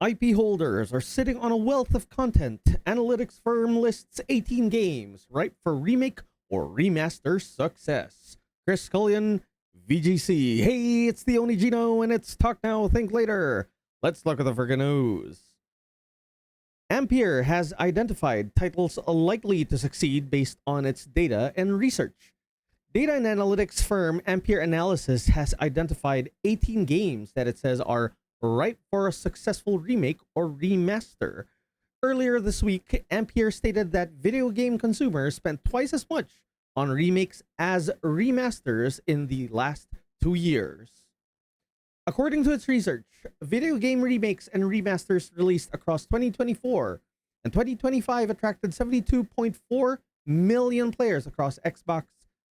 IP holders are sitting on a wealth of content. Analytics firm lists 18 games ripe for remake or remaster success. Chris Scullion, VGC. Hey, it's the Only Gino, and it's Talk Now, Think Later. Let's look at the friggin' news. Ampere has identified titles likely to succeed based on its data and research. Data and analytics firm Ampere Analysis has identified 18 games that it says are ripe for a successful remake or remaster. Earlier this week, Ampere stated that video game consumers spent twice as much on remakes as remasters in the last 2 years. According to its research, video game remakes and remasters released across 2024 and 2025 attracted 72.4 million players across Xbox,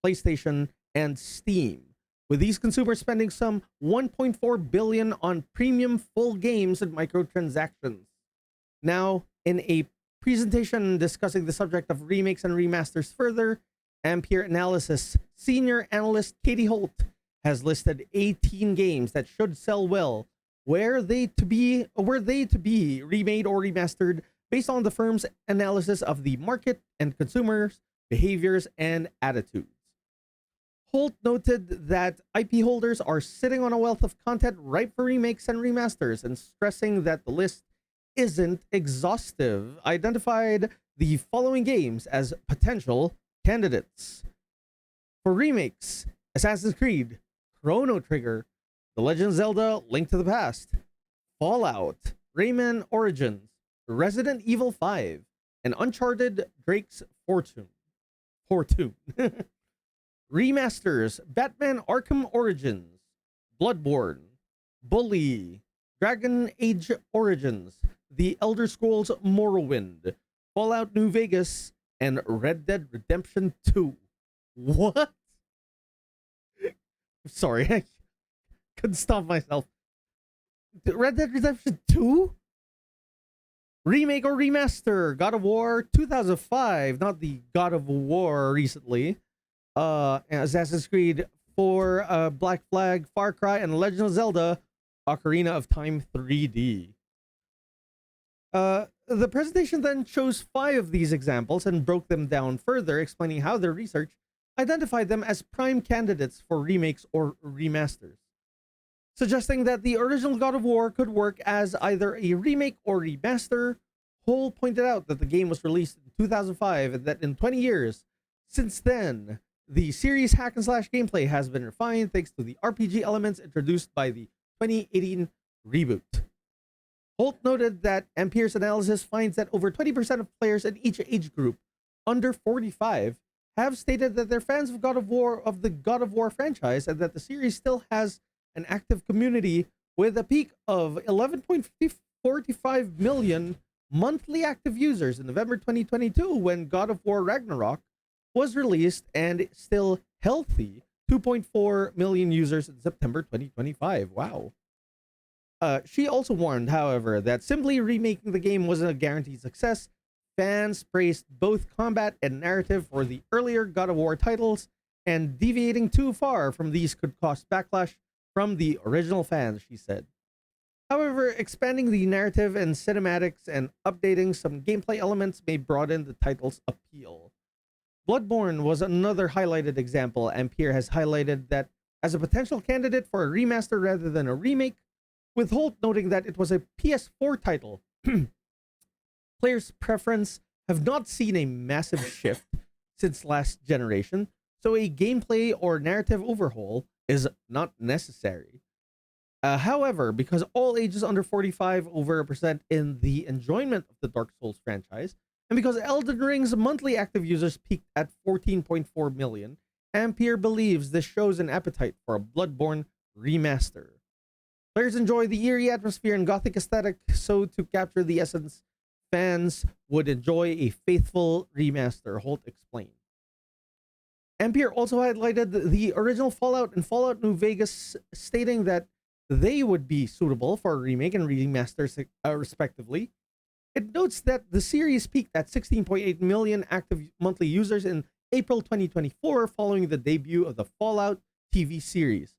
PlayStation, and Steam, with these consumers spending some 1.4 billion on premium full games and microtransactions. Now, in a presentation discussing the subject of remakes and remasters further, Ampere Analysis senior analyst Katie Holt has listed 18 games that should sell well were they to be remade or remastered based on the firm's analysis of the market and consumers' behaviors and attitudes. Holt noted that IP holders are sitting on a wealth of content ripe for remakes and remasters, and stressing that the list isn't exhaustive, identified the following games as potential candidates. For remakes, Assassin's Creed, Chrono Trigger, The Legend of Zelda: Link to the Past, Fallout, Rayman Origins, Resident Evil 5, and Uncharted: Drake's Fortune. Remasters: Batman Arkham Origins, Bloodborne, Bully, Dragon Age Origins, The Elder Scrolls Morrowind, Fallout New Vegas, and Red Dead Redemption 2. What? Sorry, I couldn't stop myself. Red Dead Redemption 2? Remake or remaster? God of War 2005, not the God of War recently. Assassin's Creed 4, Black Flag, Far Cry, and Legend of Zelda: Ocarina of Time 3D. The presentation then chose 5 of these examples and broke them down further, explaining how their research identified them as prime candidates for remakes or remasters, suggesting that the original God of War could work as either a remake or remaster. Hull pointed out that the game was released in 2005 and that in 20 years since then, the series' hack and slash gameplay has been refined thanks to the RPG elements introduced by the 2018 reboot. Holt noted that Ampere's analysis finds that over 20% of players in each age group under 45 have stated that they're fans of the God of War franchise, and that the series still has an active community with a peak of 11.45 million monthly active users in November 2022 when God of War Ragnarok was released, and still healthy 2.4 million users in September 2025. Wow. She also warned, however, that simply remaking the game wasn't a guaranteed success. Fans praised both combat and narrative for the earlier God of War titles, and deviating too far from these could cause backlash from the original fans, she said. However, expanding the narrative and cinematics and updating some gameplay elements may broaden the title's appeal. Bloodborne was another highlighted example. Ampere has highlighted that as a potential candidate for a remaster rather than a remake, with Holt noting that it was a PS4 title. Players' preference have not seen a massive shift since last generation, so a gameplay or narrative overhaul is not necessary. However, because all ages under 45 overrepresent in the enjoyment of the Dark Souls franchise, and because Elden Ring's monthly active users peaked at 14.4 million, Ampere believes this shows an appetite for a Bloodborne remaster. Players enjoy the eerie atmosphere and gothic aesthetic, so to capture the essence, fans would enjoy a faithful remaster, Holt explained. Ampere also highlighted the original Fallout and Fallout New Vegas, stating that they would be suitable for a remake and remaster, respectively. It notes that the series peaked at 16.8 million active monthly users in April 2024 following the debut of the Fallout TV series.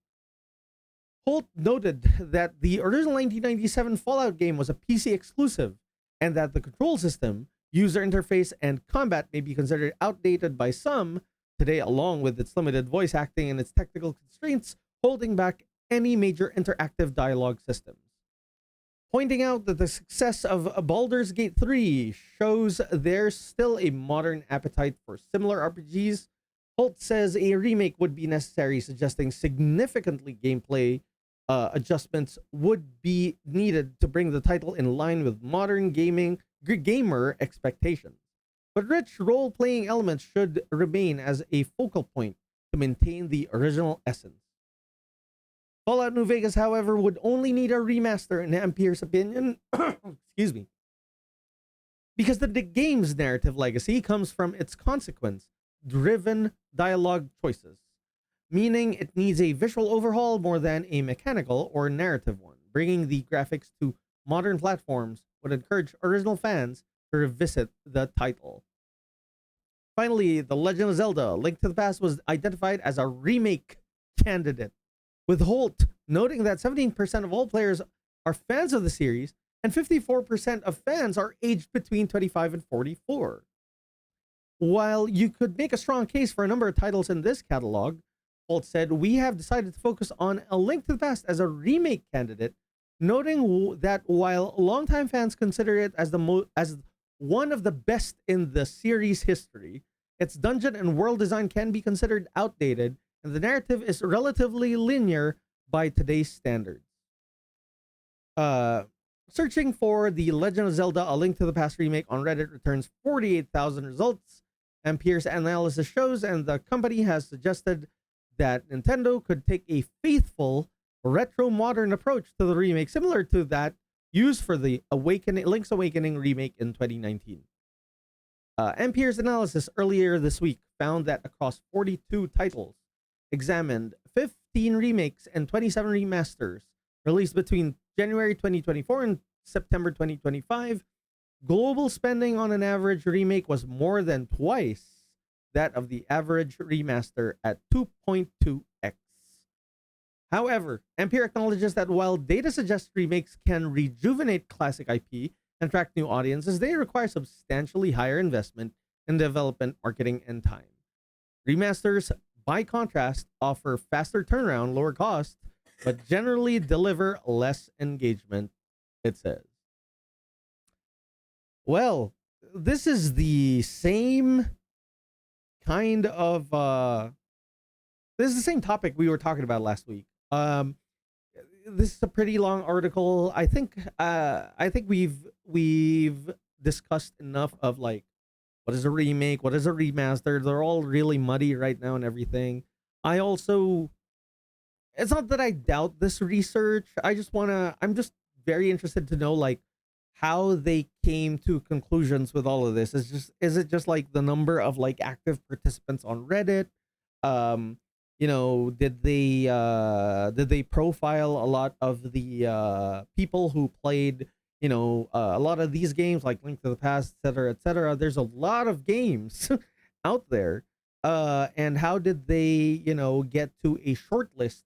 Holt noted that the original 1997 Fallout game was a PC exclusive and that the control system, user interface, and combat may be considered outdated by some today, along with its limited voice acting and its technical constraints holding back any major interactive dialogue systems. Pointing out that the success of Baldur's Gate 3 shows there's still a modern appetite for similar RPGs, Holt says a remake would be necessary, suggesting significantly gameplay adjustments would be needed to bring the title in line with modern gamer expectations. But rich role-playing elements should remain as a focal point to maintain the original essence. Fallout New Vegas, however, would only need a remaster, in Ampere's opinion, excuse me, because the game's narrative legacy comes from its consequence-driven dialogue choices, meaning it needs a visual overhaul more than a mechanical or narrative one. Bringing the graphics to modern platforms would encourage original fans to revisit the title. Finally, The Legend of Zelda: Link to the Past was identified as a remake candidate, with Holt noting that 17% of all players are fans of the series and 54% of fans are aged between 25 and 44. While you could make a strong case for a number of titles in this catalog, Holt said, we have decided to focus on A Link to the Past as a remake candidate, noting that while longtime fans consider it as as one of the best in the series' history, its dungeon and world design can be considered outdated, and the narrative is relatively linear by today's standards. Searching for The Legend of Zelda: A Link to the Past remake on Reddit returns 48,000 results, Ampere's analysis shows, and the company has suggested that Nintendo could take a faithful retro modern approach to the remake, similar to that used for the Link's Awakening remake in 2019. Ampere's analysis earlier this week found that across 42 titles examined, 15 remakes and 27 remasters released between January 2024 and September 2025, global spending on an average remake was more than twice that of the average remaster at 2.2x. However, Ampere acknowledges that while data suggests remakes can rejuvenate classic IP and attract new audiences, they require substantially higher investment in development, marketing, and time. Remasters, by contrast, offer faster turnaround, lower cost, but generally deliver less engagement, it says. Well, this is the same kind of this is the same topic we were talking about last week. This is a pretty long article. I think we've discussed enough of like what is a remake, what is a remaster. They're all really muddy right now and everything. I also, it's not that I doubt this research. I'm just very interested to know like how they came to conclusions with all of this. Is it just like the number of like active participants on Reddit? Did they profile a lot of the people who played a lot of these games like Link to the Past, etc., etc.? There's a lot of games out there, and how did they get to a short list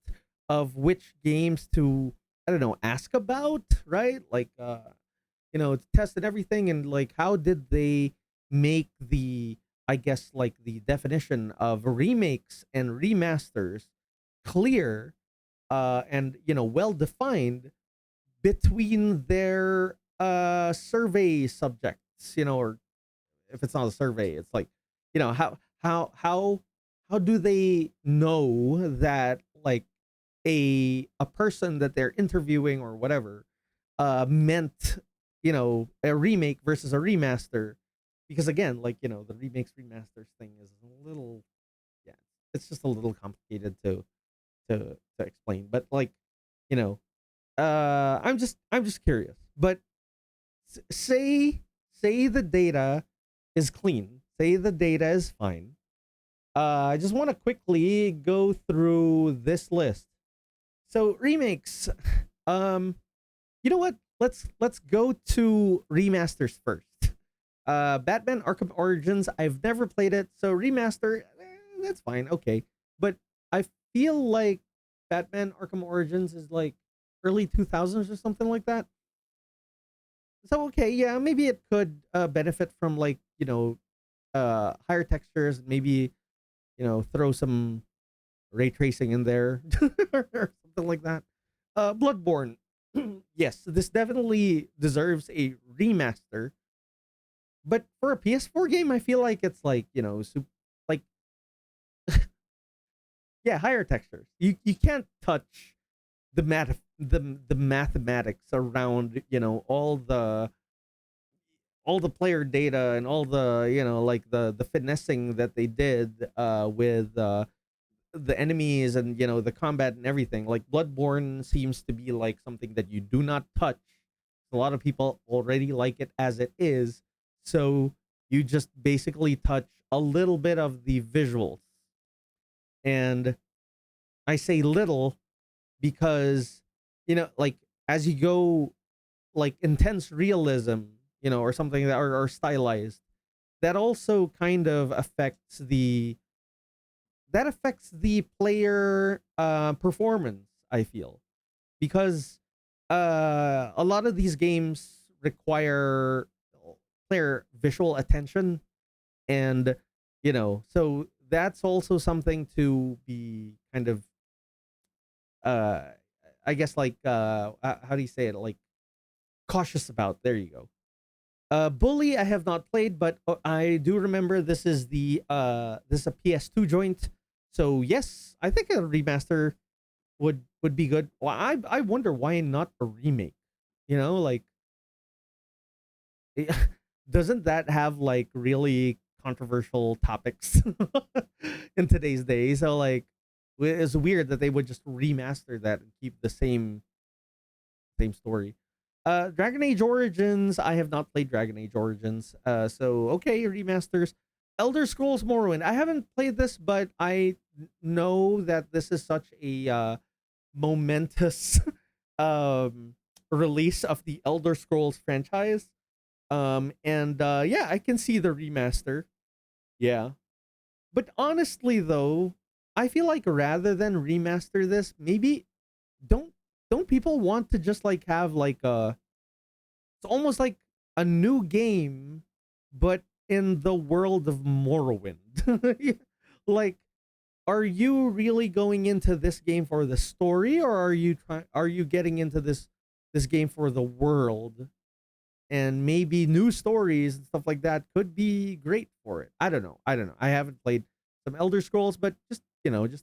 of which games to, I don't know, ask about, right? Like tested everything, and like how did they make the, I guess, like the definition of remakes and remasters clear and well defined between their survey subjects, or if it's not a survey, it's like how do they know that like a person that they're interviewing or whatever meant a remake versus a remaster? Because again, like the remakes remasters thing is a little, yeah, it's just a little complicated to explain. But like I'm just curious. But say the data is clean, say the data is fine. I just want to quickly go through this list. So remakes, you know what? Let's go to remasters first. Batman Arkham Origins, I've never played it, so remaster, that's fine, okay. But I feel like Batman Arkham Origins is like early 2000s or something like that. So okay, yeah, maybe it could benefit from like, higher textures, maybe, throw some ray tracing in there or something like that. Bloodborne. Yes, this definitely deserves a remaster, but for a PS4 game, I feel like it's like, like yeah, higher textures. You can't touch the mathematics around, all the player data and all the, like the finessing that they did with the enemies and, the combat and everything. Like Bloodborne seems to be like something that you do not touch. A lot of people already like it as it is, so you just basically touch a little bit of the visuals. And I say little because, like, as you go, like, intense realism, or something that or stylized, that also kind of affects the player performance, I feel, because a lot of these games require player visual attention, and, so that's also something to be kind of, uh I guess, like, how do you say it, like, cautious about. There you go. Bully I have not played, but I do remember this is a PS2 joint. So yes, I think a remaster would be good. Well, I wonder why not a remake. Like, doesn't that have like really controversial topics in today's day? So like, it's weird that they would just remaster that and keep the same story. Dragon Age Origins, I have not played Dragon Age Origins. So okay, remasters. Elder Scrolls Morrowind. I haven't played this, but I know that this is such a momentous um release of the Elder Scrolls franchise. And yeah, I can see the remaster. Yeah. But honestly though, I feel like rather than remaster this, maybe don't don't people want to just like have like it's almost like a new game, but in the world of Morrowind. Like, are you really going into this game for the story, or are you getting into this game for the world? And maybe new stories and stuff like that could be great for it. I don't know. I haven't played some Elder Scrolls, but just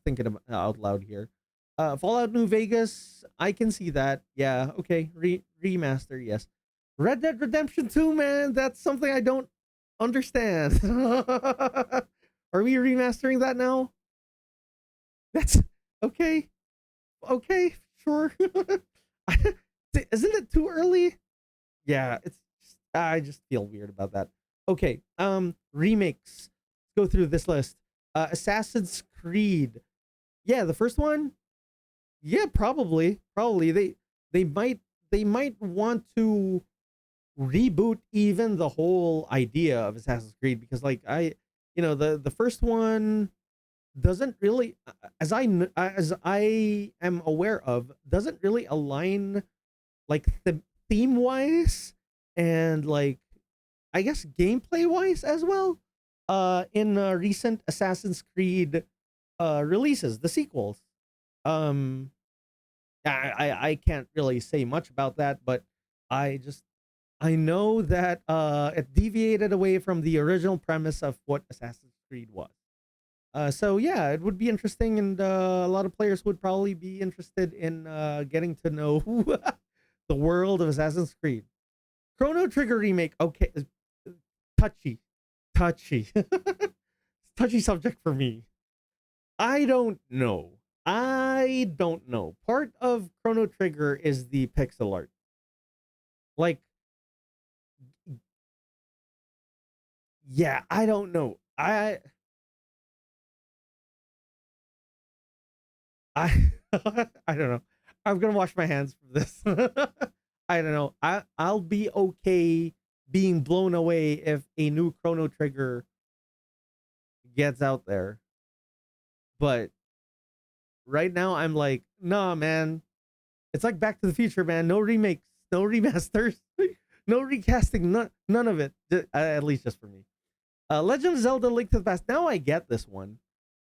thinking out loud here. Fallout New Vegas, I can see that. Yeah, okay. Remaster, yes. Red Dead Redemption 2, man, that's something I don't understand. Are we remastering that now? That's okay. Okay, sure. Isn't it too early? Yeah, I just feel weird about that. Okay, remakes. Let's go through this list. Assassin's Creed. Yeah, the first one. Yeah, probably they might want to reboot even the whole idea of Assassin's Creed, because like the first one doesn't really, as I am aware of, doesn't really align like the theme wise and like, I guess, gameplay wise as well. In recent Assassin's Creed releases, the sequels. Um, I can't really say much about that, but I just I know that it deviated away from the original premise of what Assassin's Creed was. So yeah, it would be interesting, and a lot of players would probably be interested in getting to know the world of Assassin's Creed. Chrono Trigger remake. Okay, touchy, touchy, touchy subject for me. I don't know. I don't know. Part of Chrono Trigger is the pixel art. Like, yeah, I don't know. I I don't know. I'm gonna wash my hands from this. I don't know. I'll be okay being blown away if a new Chrono Trigger gets out there. But right now I'm like, Nah, man. It's like Back to the Future, man. No remakes, no remasters, no recasting, none of it. At least just for me. Legend of Zelda: Link to the Past. Now I get this one.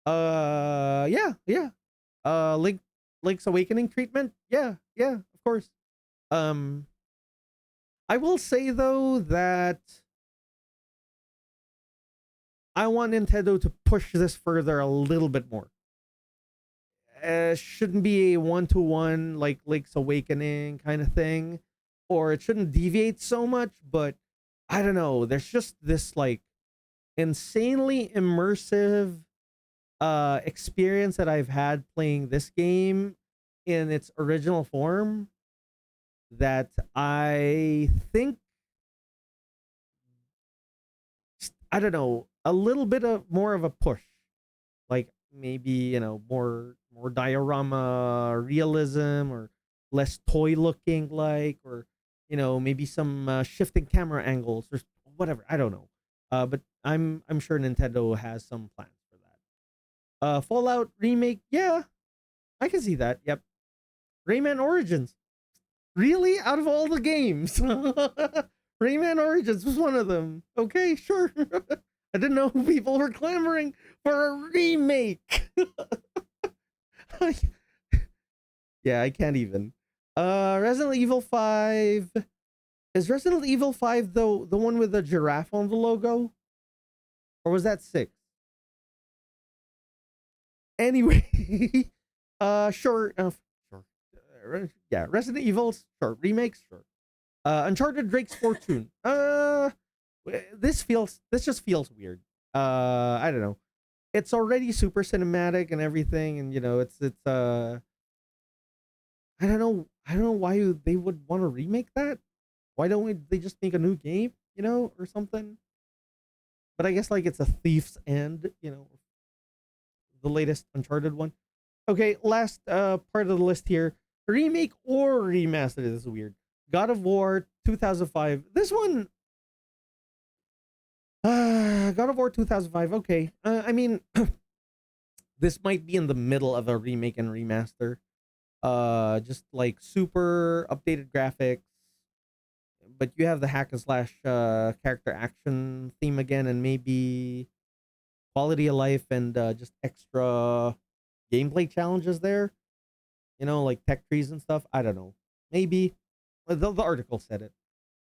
Yeah, yeah. Link's Awakening treatment. Yeah, yeah, of course. Um, I will say though that I want Nintendo to push this further a little bit more. Shouldn't be a one-to-one like Link's Awakening kind of thing, or it shouldn't deviate so much. But I don't know. There's just this like insanely immersive experience that I've had playing this game in its original form that I think, I don't know, a little bit of more of a push, like maybe, more diorama realism, or less toy looking, like, or maybe some shifting camera angles or whatever. I don't know, but I'm sure Nintendo has some plans for that. Fallout remake, yeah, I can see that. Yep. Rayman Origins, really, out of all the games, Rayman Origins was one of them. Okay, sure. I didn't know people were clamoring for a remake. Yeah, I can't even. Resident Evil 5. Is Resident Evil 5 the one with the giraffe on the logo? Or was that 6? Anyway, sure. Sure. Yeah, Resident Evil, sure. Remakes, sure. Uncharted Drake's Fortune. This just feels weird. I don't know. It's already super cinematic and everything, and I don't know why they would want to remake that. Why don't they just make a new game, or something? But I guess like it's a Thief's End, the latest Uncharted one. Okay, last part of the list here. Remake or remaster. This is weird. God of War 2005. This one, God of War 2005. Okay. I mean, this might be in the middle of a remake and remaster. Just like super updated graphics, but you have the hack and slash character action theme again, and maybe quality of life and just extra gameplay challenges there. Like tech trees and stuff. I don't know. Maybe the article said it.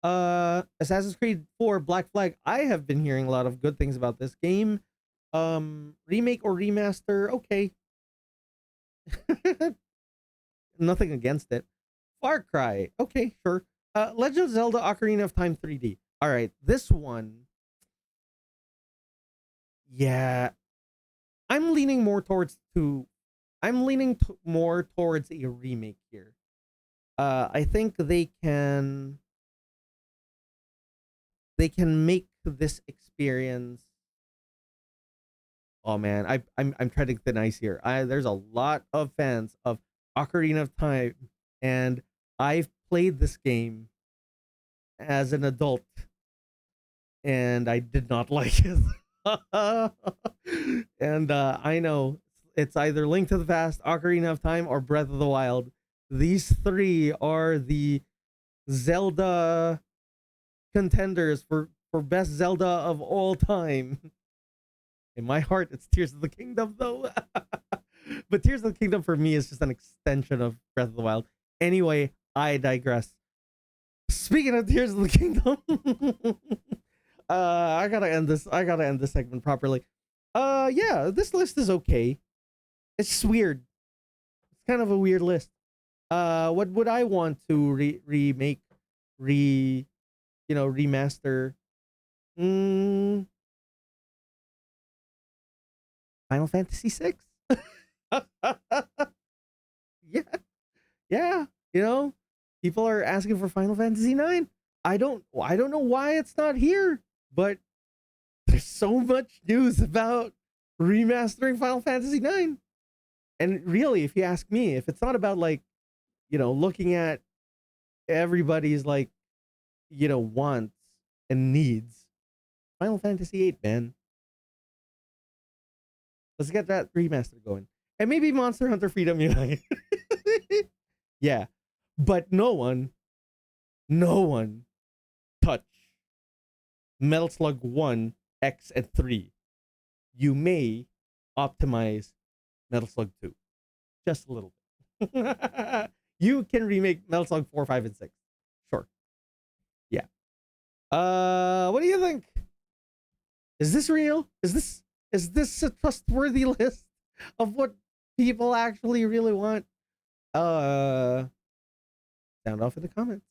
Assassin's Creed 4 Black Flag. I have been hearing a lot of good things about this game. Remake or remaster, okay. Nothing against it. Far Cry, okay, sure. Legend of Zelda Ocarina of Time 3D. All right, this one, yeah, I'm leaning more towards to. I'm leaning more towards a remake here. I think they can make this experience. Oh man, I'm treading thin ice here. There's a lot of fans of Ocarina of Time, and I've played this game as an adult, and I did not like it. And I know it's either Link to the Past, Ocarina of Time, or Breath of the Wild. These three are the Zelda contenders for best Zelda of all time. In my heart, it's Tears of the Kingdom, though. But Tears of the Kingdom for me is just an extension of Breath of the Wild. Anyway, I digress. Speaking of Tears of the Kingdom, I gotta end this. I gotta end this segment properly. Yeah, this list is okay. It's just weird. It's kind of a weird list. What would I want to remake, remaster? Mm, Final Fantasy 6. Yeah, yeah. People are asking for Final Fantasy 9. I don't know why it's not here, but there's so much news about remastering Final Fantasy 9. And really, if you ask me, if it's not about like, looking at everybody's like, wants and needs, Final Fantasy 8, man. Let's get that remaster going. and maybe Monster Hunter Freedom Unite. Yeah, but no one touch Metal Slug 1, X, and 3. You may optimize Metal Slug 2 just a little bit. You can remake Metal Slug 4, 5, and 6. Sure. Yeah. What do you think? Is this real? Is this a trustworthy list of what people actually really want? Sound off in the comments.